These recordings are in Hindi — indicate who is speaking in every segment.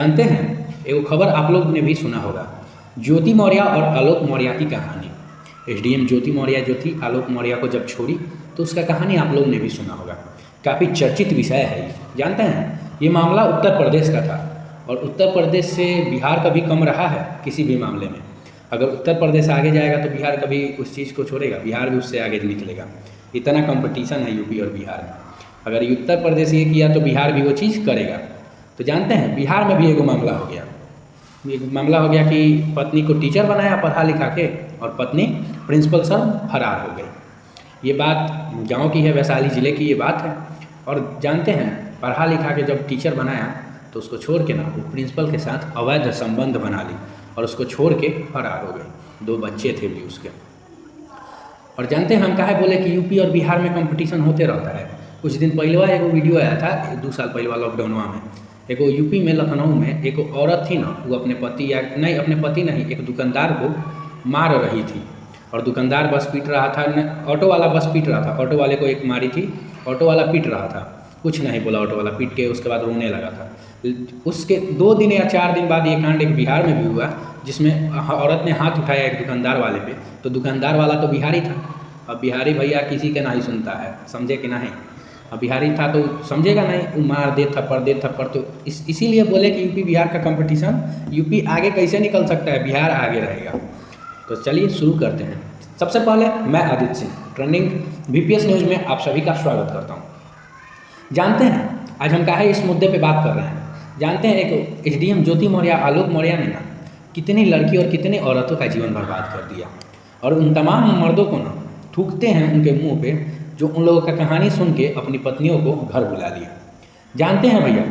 Speaker 1: जानते हैं, एगो खबर आप लोग ने भी सुना होगा, ज्योति मौर्य और आलोक मौर्य की कहानी। एसडीएम ज्योति मौर्य जो थी, आलोक मौर्य को जब छोड़ी तो उसका कहानी आप लोग ने भी सुना होगा। काफ़ी चर्चित विषय है ये। जानते हैं, ये मामला उत्तर प्रदेश का था और उत्तर प्रदेश से बिहार कभी कम रहा है किसी भी मामले में। अगर उत्तर प्रदेश आगे जाएगा तो बिहार कभी उस चीज़ को छोड़ेगा, बिहार भी उससे आगे निकलेगा। इतना कंपटीशन है यूपी और बिहार में। अगर उत्तर प्रदेश ये किया तो बिहार भी वो चीज़ करेगा। तो जानते हैं, बिहार में भी एक मामला हो गया। एक मामला हो गया कि पत्नी को टीचर बनाया पढ़ा लिखा के और पत्नी प्रिंसिपल सर फरार हो गई। ये बात गांव की है, वैशाली ज़िले की ये बात है। और जानते हैं, पढ़ा लिखा के जब टीचर बनाया तो उसको छोड़ के ना वो प्रिंसिपल के साथ अवैध संबंध बना ली और उसको छोड़ के फरार हो गई। 2 बच्चे थे भी उसके। और जानते हैं, हम काहे बोले कि यूपी और बिहार में कंपटीशन होते रहता है। कुछ दिन पहले एगो वीडियो आया था, 2 साल पहले लॉकडाउनवा में। एगो यूपी में लखनऊ में एक औरत थी ना, वो अपने पति नहीं, एक दुकानदार को मार रही थी। और दुकानदार बस पीट रहा था, ऑटो वाला बस पीट रहा था, ऑटो वाले को एक मारी थी, ऑटो वाला पीट रहा था, कुछ नहीं बोला ऑटो वाला, पीट के उसके बाद रोने लगा था। उसके 2 दिन या 4 दिन बाद ये कांड एक बिहार में भी हुआ, जिसमें औरत ने हाथ उठाया एक दुकानदार वाले पे। तो दुकानदार वाला तो बिहारी था। अब बिहारी भैया किसी के नहीं सुनता है, समझे कि नहीं। अब बिहारी था तो समझेगा नहीं, वो मार दे थप्पड़। तो इसीलिए बोले कि यूपी बिहार का कंपटीशन, यूपी आगे कैसे निकल सकता है, बिहार आगे रहेगा। तो चलिए शुरू करते हैं। सबसे पहले मैं Aditya Singh, trending VPS news में आप सभी का स्वागत करता हूँ। जानते हैं, आज हम काहे इस मुद्दे पे बात कर रहे हैं। जानते हैं, एक SDM ज्योति मौर्य आलोक मौर्य ने ना कितनी लड़की और कितनी औरतों का जीवन बर्बाद कर दिया। और उन तमाम मर्दों को ना थूकते हैं उनके मुँह पे, जो उन लोगों का कहानी सुन के अपनी पत्नियों को घर बुला लिया। जानते हैं भैया,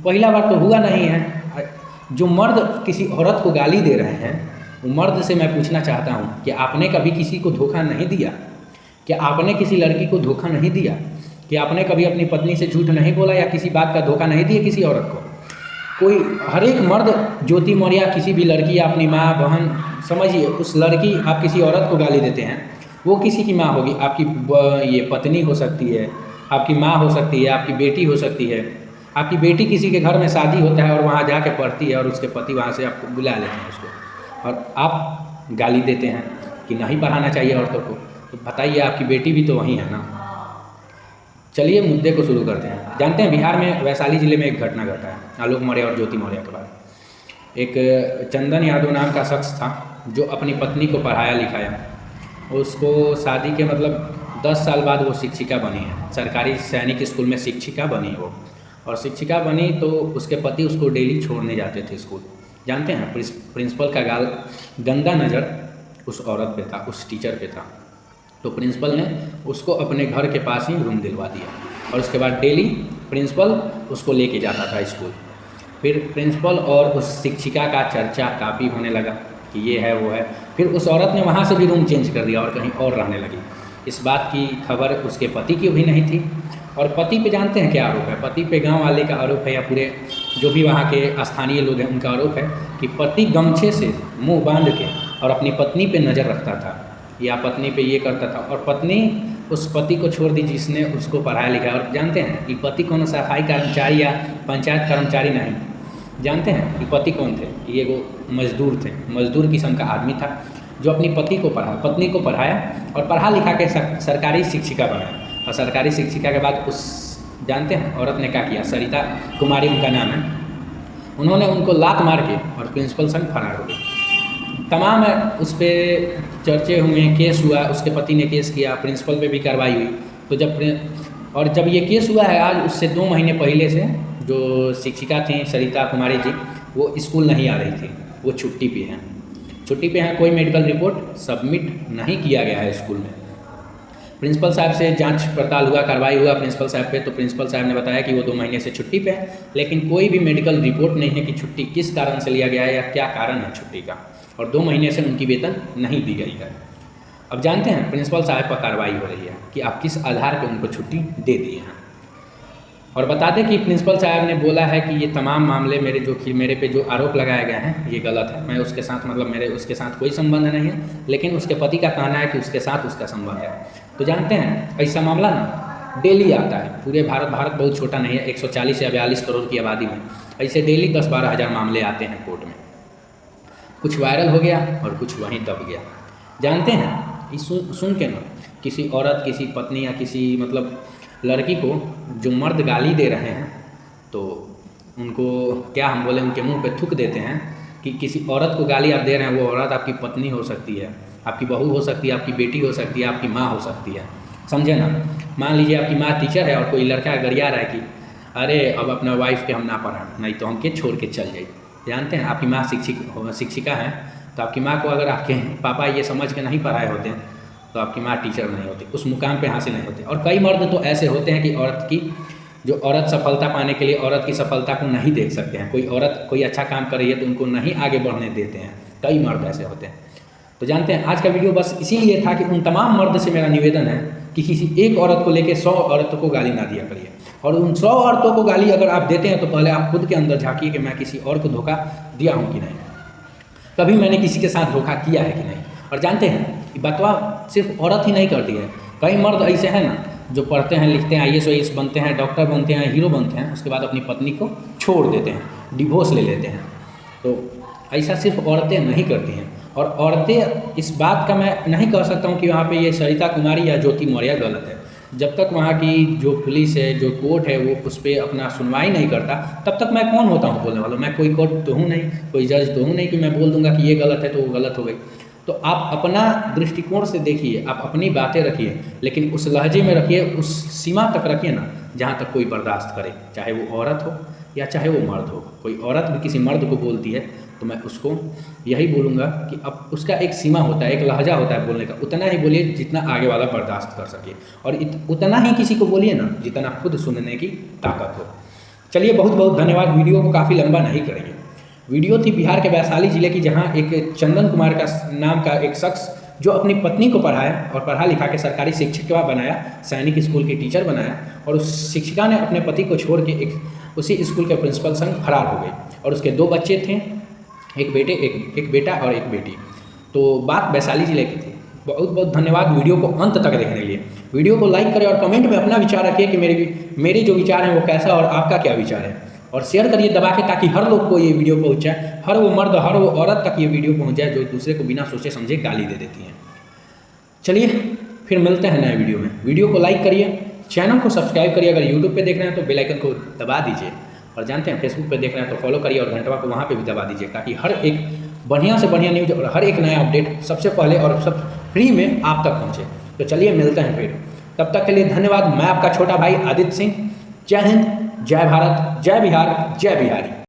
Speaker 1: पहला बार तो हुआ नहीं है। जो मर्द किसी औरत को गाली दे रहे हैं, वो मर्द से मैं पूछना चाहता हूँ कि आपने कभी किसी को धोखा नहीं दिया? क्या आपने किसी लड़की को धोखा नहीं दिया? कि आपने कभी अपनी पत्नी से झूठ नहीं बोला या किसी बात का धोखा नहीं दिया किसी औरत को? कोई हर एक मर्द, ज्योति मौर्य किसी भी लड़की, अपनी माँ बहन, समझिए उस लड़की, आप किसी औरत को गाली देते हैं, वो किसी की माँ होगी, आपकी ये पत्नी हो सकती है, आपकी माँ हो सकती है, आपकी बेटी हो सकती है। आपकी बेटी किसी के घर में शादी होता है और वहाँ जाके पढ़ती है और उसके पति वहाँ से आपको बुला लेते हैं उसको, और आप गाली देते हैं कि नहीं पढ़ाना चाहिए औरतों को। तो बताइए, आपकी बेटी भी तो वहीं है ना। चलिए मुद्दे को शुरू करते हैं। जानते हैं, बिहार में वैशाली ज़िले में एक घटना घटा है आलोक मौर्य और ज्योति मौर्य के बाद। एक चंदन यादव नाम का शख्स था जो अपनी पत्नी को पढ़ाया लिखाया। उसको शादी के 10 साल बाद वो शिक्षिका बनी है, सरकारी सैनिक स्कूल में शिक्षिका बनी वो। और शिक्षिका बनी तो उसके पति उसको डेली छोड़ने जाते थे स्कूल। जानते हैं, प्रिंसिपल का गाल गंदा नज़र उस औरत पे था, उस टीचर पे था। तो प्रिंसिपल ने उसको अपने घर के पास ही रूम दिलवा दिया और उसके बाद डेली प्रिंसिपल उसको लेके जाता था स्कूल। फिर प्रिंसिपल और उस शिक्षिका का चर्चा काफ़ी होने लगा कि ये है वो है। फिर उस औरत ने वहाँ से भी रूम चेंज कर दिया और कहीं और रहने लगी। इस बात की खबर उसके पति की भी नहीं थी। और पति पे जानते हैं क्या आरोप है? पति पे गांव वाले का आरोप है, या पूरे जो भी वहाँ के स्थानीय लोग हैं उनका आरोप है कि पति गमछे से मुंह बांध के और अपनी पत्नी पे नज़र रखता था, या पत्नी पे ये करता था। और पत्नी उस पति को छोड़ दी जिसने उसको पढ़ाया लिखाया। और जानते हैं, ये पति कौन सफाई कर्मचारी या पंचायत कर्मचारी नहीं। जानते हैं ये पति कौन थे? ये वो मजदूर थे, मजदूर किस्म का आदमी था जो अपनी पत्नी को पढ़ाया और पढ़ा लिखा के सरकारी शिक्षिका बनाया। और सरकारी शिक्षिका के बाद उस, जानते हैं औरत ने क्या किया? सरिता कुमारी उनका नाम है। उन्होंने उनको लात मार के और प्रिंसिपल संग फरार हो गई। तमाम उस पर चर्चे हुए, केस हुआ, उसके पति ने केस किया, प्रिंसिपल पे भी कार्रवाई हुई। तो जब ये केस हुआ है आज, उससे 2 महीने पहले से जो शिक्षिका थी सरिता कुमारी जी, वो स्कूल नहीं आ रही थी, वो छुट्टी पे हैं। कोई मेडिकल रिपोर्ट सबमिट नहीं किया गया है स्कूल में। प्रिंसिपल साहब से जांच पड़ताल हुआ, कार्रवाई हुआ प्रिंसिपल साहब पे। तो प्रिंसिपल साहब ने बताया कि वो 2 महीने से छुट्टी पे है, लेकिन कोई भी मेडिकल रिपोर्ट नहीं है कि छुट्टी किस कारण से लिया गया है या क्या कारण है छुट्टी का। और 2 महीने से उनकी वेतन नहीं दी गई है। अब जानते हैं, प्रिंसिपल साहब पर कार्रवाई हो रही है कि आप किस आधार पर उनको छुट्टी दे दी है। और बता दें कि प्रिंसिपल साहब ने बोला है कि ये तमाम मामले मेरे पे जो आरोप लगाए गए हैं ये गलत है। मैं उसके साथ मेरे उसके साथ कोई संबंध नहीं है, लेकिन उसके पति का कहना है कि उसके साथ उसका संबंध है। तो जानते हैं, ऐसा मामला ना डेली आता है पूरे भारत बहुत छोटा नहीं है, 140 या 42 करोड़ की आबादी में ऐसे डेली 10-12 हज़ार मामले आते हैं कोर्ट में। कुछ वायरल हो गया और कुछ वहीं दब गया। जानते हैं, इस सुन के ना किसी औरत, किसी पत्नी या किसी मतलब लड़की को जो मर्द गाली दे रहे हैं तो उनको क्या हम बोले, उनके मुंह पे थूक देते हैं कि किसी औरत को गाली आप दे रहे हैं, वो औरत आपकी पत्नी हो सकती है, आपकी बहू हो सकती है, आपकी बेटी हो सकती है, आपकी माँ हो सकती है। समझे ना। मान लीजिए आपकी माँ टीचर है और कोई लड़का गरिया रहा है कि अरे अब अपना वाइफ के हम ना पढ़ाएं, नहीं तो हम के छोड़ के चल जाइए। जानते हैं आपकी माँ शिक्षिका है, तो आपकी माँ को अगर आपके पापा ये समझ के नहीं पढ़ाए होते हैं तो आपकी माँ टीचर नहीं होती, उस मुकाम पे हासिल नहीं होते। और कई मर्द तो ऐसे होते हैं कि औरत सफलता पाने के लिए औरत की सफलता को नहीं देख सकते हैं। कोई औरत कोई अच्छा काम कर रही है तो उनको नहीं आगे बढ़ने देते हैं। कई मर्द ऐसे होते हैं। तो जानते हैं आज का वीडियो बस इसीलिए था कि उन तमाम मर्द से मेरा निवेदन है कि किसी एक औरत को लेकर 100 औरतों को गाली ना दिया करिए। और उन 100 औरतों को गाली अगर आप देते हैं तो पहले आप खुद के अंदर झाँकिए कि मैं किसी और को धोखा दिया हूँ कि नहीं, कभी मैंने किसी के साथ धोखा किया है कि नहीं। और जानते हैं ये बतवा सिर्फ औरत ही नहीं करती है, कई मर्द ऐसे हैं ना जो पढ़ते हैं, लिखते हैं, IAS बनते हैं, डॉक्टर बनते हैं, हीरो बनते हैं, उसके बाद अपनी पत्नी को छोड़ देते हैं, डिवोर्स ले लेते हैं। तो ऐसा सिर्फ औरतें नहीं करती हैं। और औरतें, इस बात का मैं नहीं कह सकता हूँ कि वहाँ पे ये सरिता कुमारी या ज्योति मौर्य गलत है। जब तक वहाँ की जो पुलिस है, जो कोर्ट है, वो उस पर अपना सुनवाई नहीं करता, तब तक मैं कौन होता हूँ बोलने वाला। मैं कोई कोर्ट तो हूँ नहीं, कोई जज तो हूँ नहीं कि मैं बोल दूँगा कि ये गलत है तो वो गलत हो गई। तो आप अपना दृष्टिकोण से देखिए, आप अपनी बातें रखिए, लेकिन उस लहजे में रखिए, उस सीमा तक रखिए ना जहाँ तक कोई बर्दाश्त करे, चाहे वो औरत हो या चाहे वो मर्द हो। कोई औरत भी किसी मर्द को बोलती है तो मैं उसको यही बोलूँगा कि अब उसका एक सीमा होता है, एक लहजा होता है बोलने का, उतना ही बोलिए जितना आगे वाला बर्दाश्त कर सके, और उतना ही किसी को बोलिए ना जितना खुद सुनने की ताकत हो। चलिए, बहुत बहुत धन्यवाद। वीडियो को काफ़ी लंबा नहीं करेंगे। वीडियो थी बिहार के वैशाली ज़िले की, जहाँ एक चंदन कुमार का नाम का एक शख्स जो अपनी पत्नी को पढ़ाया और पढ़ा लिखा के सरकारी शिक्षिका बनाया, सैनिक स्कूल की टीचर बनाया, और उस शिक्षिका ने अपने पति को छोड़ के उसी स्कूल के प्रिंसिपल संग फरार हो गई। और उसके 2 बच्चे थे, एक बेटा और एक बेटी। तो बात वैशाली ज़िले की थी। बहुत बहुत धन्यवाद वीडियो को अंत तक देखने के लिए। वीडियो को लाइक करें और कमेंट में अपना विचार रखिए कि मेरे जो विचार हैं वो कैसा और आपका क्या विचार है, और शेयर करिए दबा के, ताकि हर लोग को ये वीडियो पहुँच जाए, हर वो मर्द, हर वो औरत तक ये वीडियो पहुँच जाए जो दूसरे को बिना सोचे समझे गाली दे देती हैं। चलिए फिर मिलते हैं नए वीडियो में। वीडियो को लाइक करिए, चैनल को सब्सक्राइब करिए, अगर यूट्यूब पे देख रहे हैं तो बेल आइकन को दबा दीजिए, और जानते हैं फेसबुक पे देख रहे हैं तो फॉलो करिए और घंटवा को वहाँ पे भी दबा दीजिए, ताकि हर एक बढ़िया से बढ़िया न्यूज और हर एक नया अपडेट सबसे पहले और सब फ्री में आप तक पहुँचे। तो चलिए मिलते हैं फिर, तब तक के लिए धन्यवाद। मैं आपका छोटा भाई आदित्य सिंह। जय हिंद, जय भारत, जय बिहार, जय बिहारी।